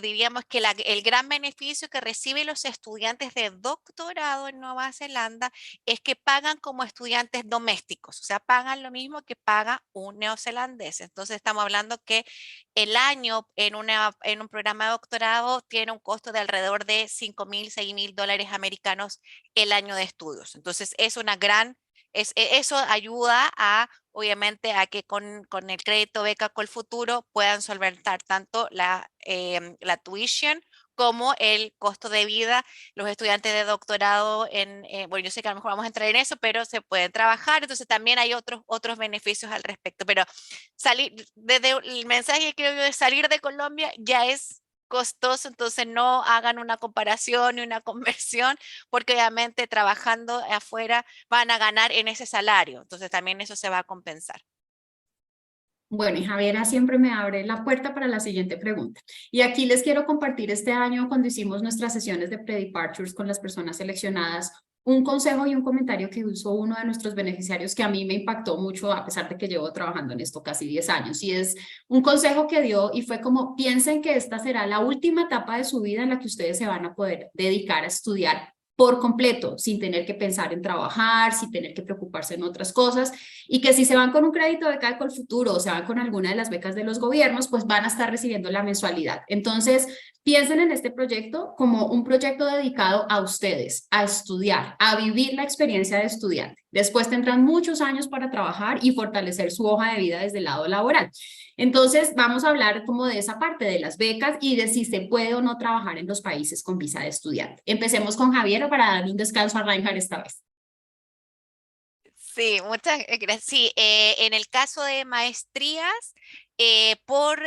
diríamos que el gran beneficio que reciben los estudiantes de doctorado en Nueva Zelanda es que pagan como estudiantes domésticos, o sea, pagan lo mismo que paga un neozelandés. Entonces estamos hablando que el año en un programa de doctorado tiene un costo de alrededor de $5,000, $6,000 americanos el año de estudios. Entonces es una gran, eso ayuda a, obviamente, a que con el crédito beca Colfuturo puedan solventar tanto la tuition como el costo de vida. Los estudiantes de doctorado bueno, yo sé que a lo mejor vamos a entrar en eso, pero se pueden trabajar, entonces también hay otros beneficios al respecto, pero desde el mensaje, creo yo, de salir de Colombia ya es costoso, entonces no hagan una comparación ni una conversión, porque obviamente trabajando afuera van a ganar en ese salario, entonces también eso se va a compensar. Bueno, y Javiera siempre me abre la puerta para la siguiente pregunta. Y aquí les quiero compartir este año, cuando hicimos nuestras sesiones de pre-departures con las personas seleccionadas, un consejo y un comentario que usó uno de nuestros beneficiarios que a mí me impactó mucho, a pesar de que llevo trabajando en esto casi 10 años. Y es un consejo que dio y fue como: piensen que esta será la última etapa de su vida en la que ustedes se van a poder dedicar a estudiar por completo, sin tener que pensar en trabajar, sin tener que preocuparse en otras cosas, y que si se van con un crédito de beca Colfuturo o se van con alguna de las becas de los gobiernos, pues van a estar recibiendo la mensualidad. Entonces, piensen en este proyecto como un proyecto dedicado a ustedes, a estudiar, a vivir la experiencia de estudiante. Después tendrán muchos años para trabajar y fortalecer su hoja de vida desde el lado laboral. Entonces, vamos a hablar como de esa parte de las becas y de si se puede o no trabajar en los países con visa de estudiante. Empecemos con Javier para darle un descanso a Reinhard esta vez. Sí, muchas gracias. Sí, en el caso de maestrías, por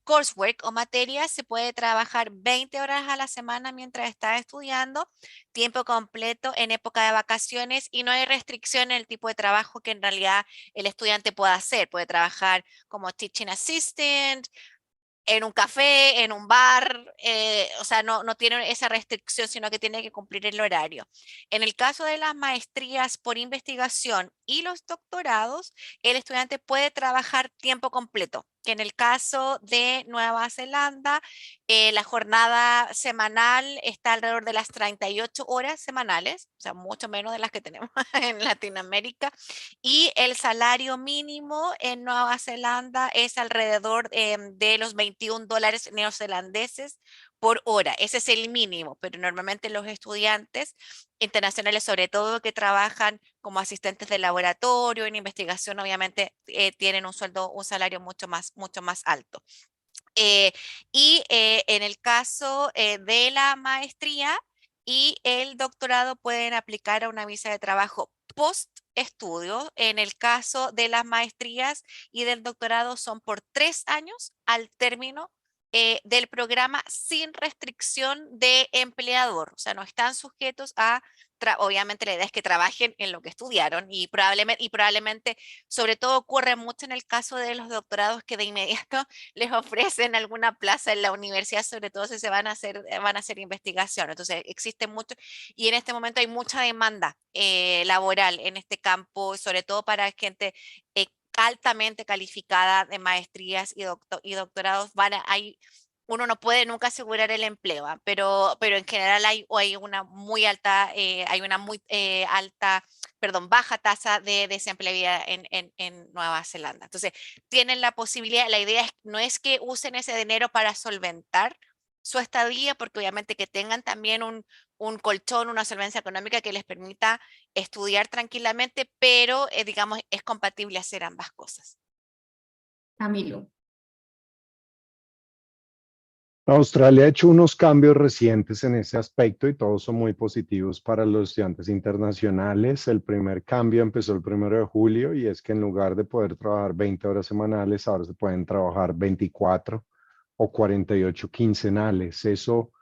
coursework o materias se puede trabajar 20 horas a la semana mientras está estudiando, tiempo completo en época de vacaciones, y no hay restricción en el tipo de trabajo que en realidad el estudiante pueda hacer. Puede trabajar como teaching assistant, en un café, en un bar, o sea, no tiene esa restricción, sino que tiene que cumplir el horario. En el caso de las maestrías por investigación y los doctorados, el estudiante puede trabajar tiempo completo, que en el caso de Nueva Zelanda, la jornada semanal está alrededor de las 38 horas semanales, o sea, mucho menos de las que tenemos en Latinoamérica, y el salario mínimo en Nueva Zelanda es alrededor de los $21 neozelandeses por hora. Ese es el mínimo, pero normalmente los estudiantes internacionales, sobre todo que trabajan como asistentes de laboratorio, en investigación, obviamente tienen un salario mucho más alto. En el caso de la maestría y el doctorado pueden aplicar a una visa de trabajo post estudio. En el caso de las maestrías y del doctorado son por 3 años al término del programa, sin restricción de empleador, o sea, no están sujetos a, obviamente la idea es que trabajen en lo que estudiaron, y probablemente, sobre todo ocurre mucho en el caso de los doctorados, que de inmediato les ofrecen alguna plaza en la universidad, sobre todo si se van a hacer investigación. Entonces existe mucho, y en este momento hay mucha demanda laboral en este campo, sobre todo para gente altamente calificada de maestrías y doctorados. Uno no puede nunca asegurar el empleo, pero en general hay una muy alta, baja tasa de desempleabilidad en Nueva Zelanda. Entonces, tienen la posibilidad, la idea no es que usen ese dinero para solventar su estadía, porque obviamente que tengan también un colchón, una solvencia económica que les permita estudiar tranquilamente, pero digamos, es compatible hacer ambas cosas. Camilo. Australia ha hecho unos cambios recientes en ese aspecto y todos son muy positivos para los estudiantes internacionales. El primer cambio empezó el 1 de julio y es que en lugar de poder trabajar 20 horas semanales, ahora se pueden trabajar 24 o 48 quincenales. Eso,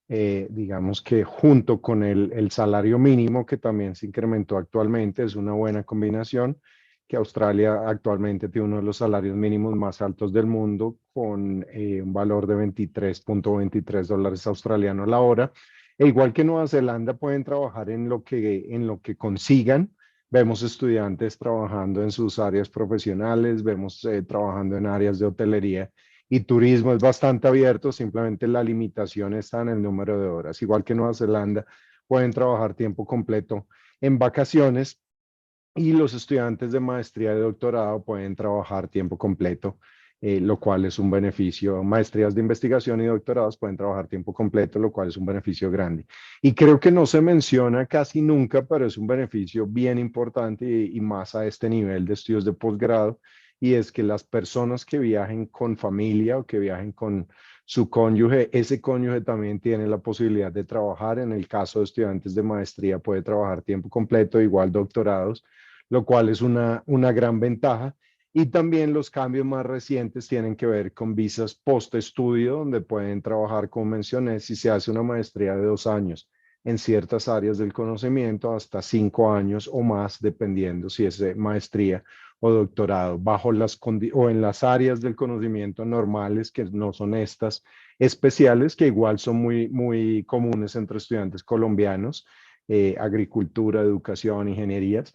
digamos que junto con el salario mínimo, que también se incrementó actualmente, es una buena combinación, que Australia actualmente tiene uno de los salarios mínimos más altos del mundo, con un valor de 23.23 dólares australianos la hora. E igual que Nueva Zelanda, pueden trabajar en lo que consigan. Vemos estudiantes trabajando en sus áreas profesionales, vemos trabajando en áreas de hotelería y turismo. Es bastante abierto, simplemente la limitación está en el número de horas. Igual que Nueva Zelanda, pueden trabajar tiempo completo en vacaciones y los estudiantes de maestría y doctorado pueden trabajar tiempo completo, lo cual es un beneficio. Maestrías de investigación y doctorados pueden trabajar tiempo completo, lo cual es un beneficio grande. Y creo que no se menciona casi nunca, pero es un beneficio bien importante y más a este nivel de estudios de posgrado, y es que las personas que viajen con familia o que viajen con su cónyuge, ese cónyuge también tiene la posibilidad de trabajar. En el caso de estudiantes de maestría, puede trabajar tiempo completo, igual doctorados, lo cual es una gran ventaja. Y también los cambios más recientes tienen que ver con visas post-estudio, donde pueden trabajar, como mencioné, si se hace una maestría de 2 años en ciertas áreas del conocimiento, hasta 5 años o más, dependiendo si es maestría o doctorado, o en las áreas del conocimiento normales, que no son estas especiales, que igual son muy comunes entre estudiantes colombianos, agricultura, educación, ingenierías.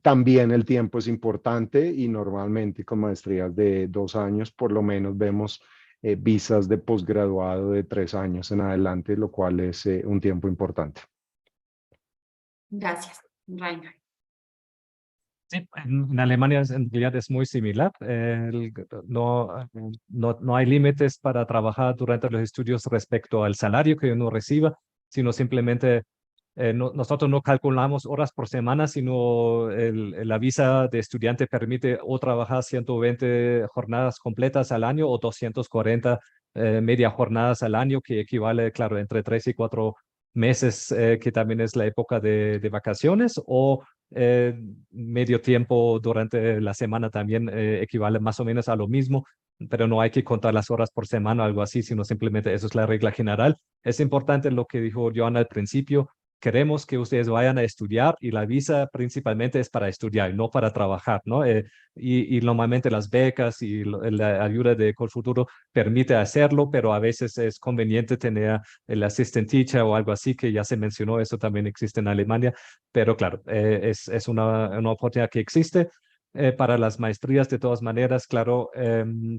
También el tiempo es importante y normalmente con maestrías de 2 años por lo menos vemos visas de posgraduado de 3 años en adelante, lo cual es un tiempo importante. Gracias, Rainer. Sí, en Alemania en realidad es muy similar. No hay límites para trabajar durante los estudios respecto al salario que uno reciba, sino simplemente nosotros no calculamos horas por semana, sino la visa de estudiante permite o trabajar 120 jornadas completas al año o 240 media jornadas al año, que equivale, claro, entre 3 y 4 meses, que también es la época de vacaciones, o medio tiempo durante la semana también equivale más o menos a lo mismo, pero no hay que contar las horas por semana o algo así, sino simplemente eso es la regla general. Es importante lo que dijo Joana al principio. Queremos que ustedes vayan a estudiar y la visa principalmente es para estudiar, no para trabajar, ¿no? Y normalmente las becas y la ayuda de Colfuturo permite hacerlo, pero a veces es conveniente tener el assistant teacher o algo así, que ya se mencionó, eso también existe en Alemania, pero claro, es una oportunidad que existe. Para las maestrías, de todas maneras, claro,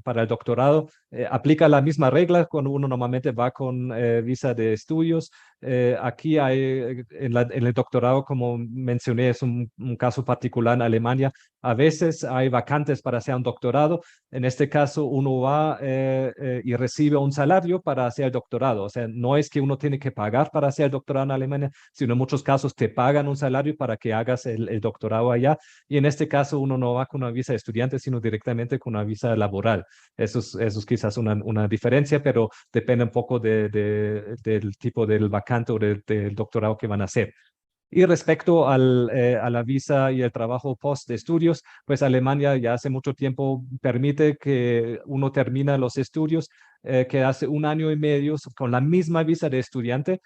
para el doctorado aplica la misma regla cuando uno normalmente va con visa de estudios. Aquí hay, en el doctorado, como mencioné, es un caso particular en Alemania. A veces hay vacantes para hacer un doctorado. En este caso, uno va y recibe un salario para hacer el doctorado. O sea, no es que uno tiene que pagar para hacer el doctorado en Alemania, sino en muchos casos te pagan un salario para que hagas el doctorado allá. Y en este caso, uno no va con una visa de estudiante, sino directamente con una visa laboral. Eso es quizás una diferencia, pero depende un poco del tipo del vacante o del doctorado que van a hacer. Y respecto a la visa y el trabajo post de estudios, pues Alemania ya hace mucho tiempo permite que uno termina los estudios, que hace 1 año y medio con la misma visa de estudiante,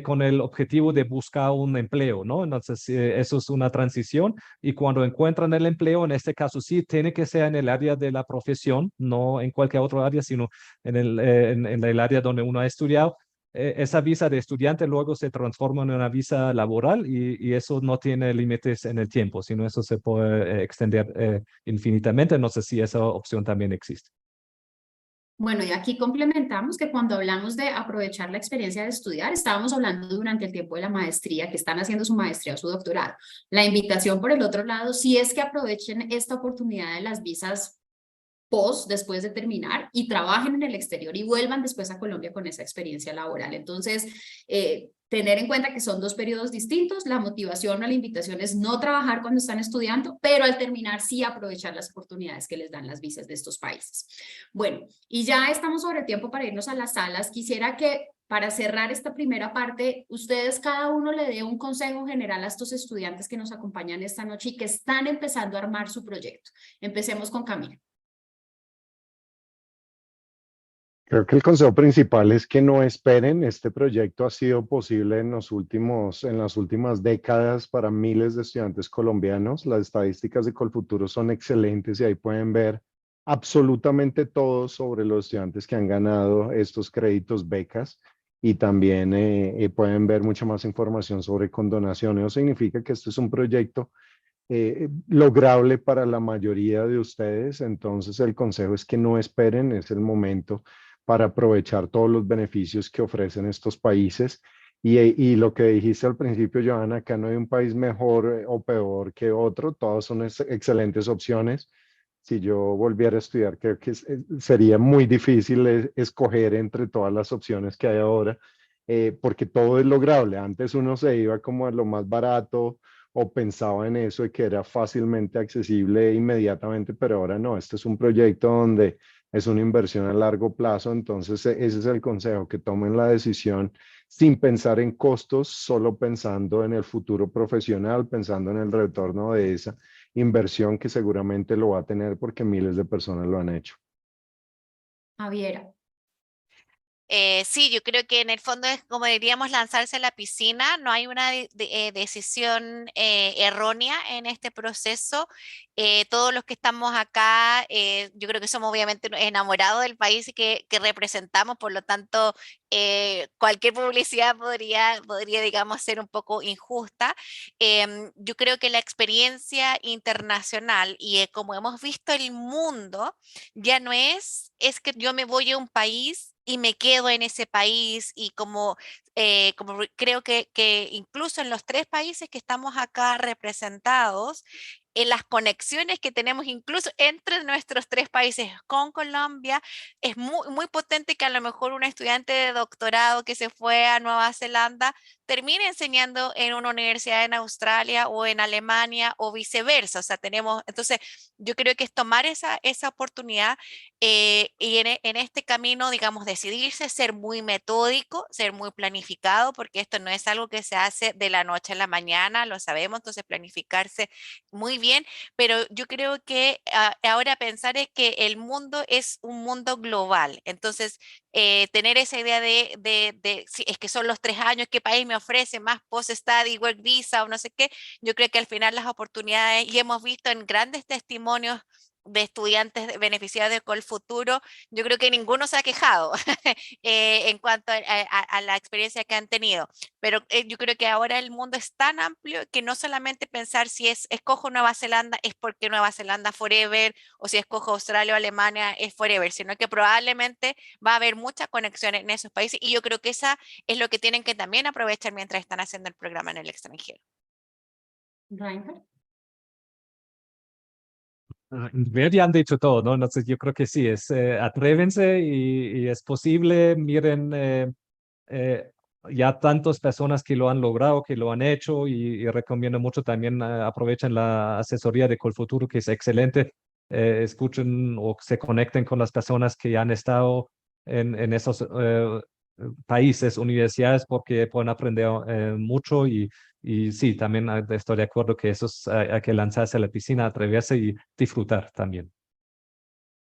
con el objetivo de buscar un empleo, ¿no? Entonces, eso es una transición, y cuando encuentran el empleo, en este caso sí, tiene que ser en el área de la profesión, no en cualquier otro área, sino en el área donde uno ha estudiado. Esa visa de estudiante luego se transforma en una visa laboral, y eso no tiene límites en el tiempo, sino eso se puede extender infinitamente. No sé si esa opción también existe. Bueno, y aquí complementamos que cuando hablamos de aprovechar la experiencia de estudiar, estábamos hablando durante el tiempo de la maestría, que están haciendo su maestría o su doctorado. La invitación por el otro lado, si es que aprovechen esta oportunidad de las visas después de terminar, y trabajen en el exterior y vuelvan después a Colombia con esa experiencia laboral. Entonces, tener en cuenta que son dos periodos distintos. La motivación o la invitación es no trabajar cuando están estudiando, pero al terminar sí aprovechar las oportunidades que les dan las visas de estos países. Bueno, y ya estamos sobre tiempo para irnos a las salas. Quisiera que, para cerrar esta primera parte, ustedes cada uno le dé un consejo general a estos estudiantes que nos acompañan esta noche y que están empezando a armar su proyecto. Empecemos con Camilo. Creo que el consejo principal es que no esperen. Este proyecto ha sido posible en las últimas décadas para miles de estudiantes colombianos. Las estadísticas de Colfuturo son excelentes y ahí pueden ver absolutamente todo sobre los estudiantes que han ganado estos créditos, becas, y también pueden ver mucha más información sobre condonaciones. Eso significa que este es un proyecto lograble para la mayoría de ustedes. Entonces el consejo es que no esperen, es el momento para aprovechar todos los beneficios que ofrecen estos países. Y lo que dijiste al principio, Johanna, acá no hay un país mejor o peor que otro, todas son excelentes opciones. Si yo volviera a estudiar, creo que sería muy difícil escoger entre todas las opciones que hay ahora, porque todo es lograble. Antes uno se iba como a lo más barato o pensaba en eso de que era fácilmente accesible inmediatamente, pero ahora no. Este es un proyecto donde es una inversión a largo plazo, entonces ese es el consejo, que tomen la decisión sin pensar en costos, solo pensando en el futuro profesional, pensando en el retorno de esa inversión que seguramente lo va a tener porque miles de personas lo han hecho. Javiera. Sí, yo creo que en el fondo es como diríamos lanzarse a la piscina, no hay una decisión errónea en este proceso. Todos los que estamos acá, yo creo que somos obviamente enamorados del país y que representamos, por lo tanto, cualquier publicidad podría, digamos, ser un poco injusta. Yo creo que la experiencia internacional y como hemos visto el mundo, ya no es que yo me voy a un país y me quedo en ese país y como creo que incluso en los 3 países que estamos acá representados, en las conexiones que tenemos incluso entre nuestros 3 países con Colombia, es muy, muy potente que a lo mejor un estudiante de doctorado que se fue a Nueva Zelanda termine enseñando en una universidad en Australia o en Alemania o viceversa. O sea, entonces yo creo que es tomar esa oportunidad y en este camino, digamos, decidirse, ser muy metódico, ser muy planificado, porque esto no es algo que se hace de la noche a la mañana, lo sabemos, entonces planificarse muy bien, pero yo creo que ahora pensar es que el mundo es un mundo global, entonces tener esa idea de si es que son los 3 años, qué país me ofrece más post-study, work visa o no sé qué, yo creo que al final las oportunidades, y hemos visto en grandes testimonios de estudiantes beneficiarios de Colfuturo, yo creo que ninguno se ha quejado en cuanto a la experiencia que han tenido, pero yo creo que ahora el mundo es tan amplio que no solamente pensar si escojo Nueva Zelanda es porque Nueva Zelanda forever, o si escojo Australia o Alemania es forever, sino que probablemente va a haber mucha conexión en esos países y yo creo que esa es lo que tienen que también aprovechar mientras están haciendo el programa en el extranjero. Reinhardt. Ya han dicho todo, ¿no? Entonces yo creo que sí, atrévense y es posible. Miren, ya tantas personas que lo han logrado, que lo han hecho y recomiendo mucho también aprovechen la asesoría de Colfuturo, que es excelente. Escuchen o se conecten con las personas que ya han estado en esos países, universidades, porque pueden aprender mucho y sí, también estoy de acuerdo que hay que lanzarse a la piscina, atreverse y disfrutar también.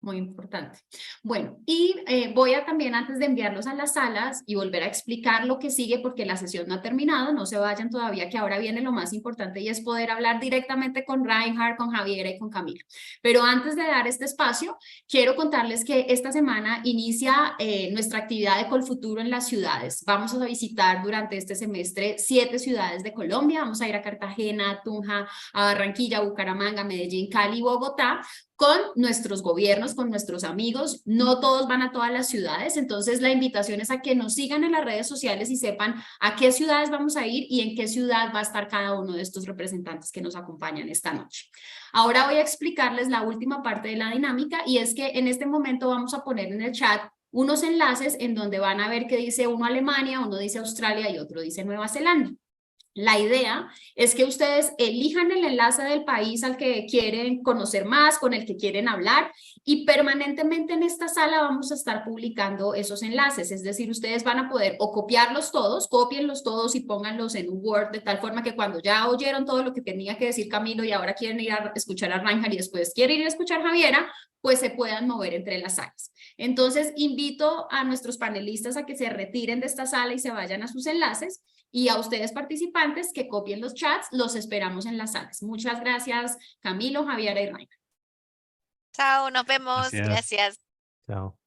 Muy importante. Bueno, y voy a también, antes de enviarlos a las salas y volver a explicar lo que sigue, porque la sesión no ha terminado, no se vayan todavía, que ahora viene lo más importante y es poder hablar directamente con Reinhardt, con Javiera y con Camilo. Pero antes de dar este espacio, quiero contarles que esta semana inicia nuestra actividad de Colfuturo en las ciudades. Vamos a visitar durante este semestre 7 ciudades de Colombia. Vamos a ir a Cartagena, a Tunja, a Barranquilla, Bucaramanga, Medellín, Cali y Bogotá, con nuestros gobiernos, con nuestros amigos. No todos van a todas las ciudades, entonces la invitación es a que nos sigan en las redes sociales y sepan a qué ciudades vamos a ir y en qué ciudad va a estar cada uno de estos representantes que nos acompañan esta noche. Ahora voy a explicarles la última parte de la dinámica y es que en este momento vamos a poner en el chat unos enlaces en donde van a ver que dice uno Alemania, uno dice Australia y otro dice Nueva Zelanda. La idea es que ustedes elijan el enlace del país al que quieren conocer más, con el que quieren hablar, y permanentemente en esta sala vamos a estar publicando esos enlaces. Es decir, ustedes van a poder o copiarlos todos, cópienlos todos y pónganlos en un Word de tal forma que cuando ya oyeron todo lo que tenía que decir Camilo y ahora quieren ir a escuchar a Reinhard y después quieren ir a escuchar a Javiera, pues se puedan mover entre las salas. Entonces, invito a nuestros panelistas a que se retiren de esta sala y se vayan a sus enlaces. Y a ustedes participantes que copien los chats, los esperamos en las salas. Muchas gracias, Camilo, Javiera y Reinhard. Chao, nos vemos. Gracias. Gracias. Chao.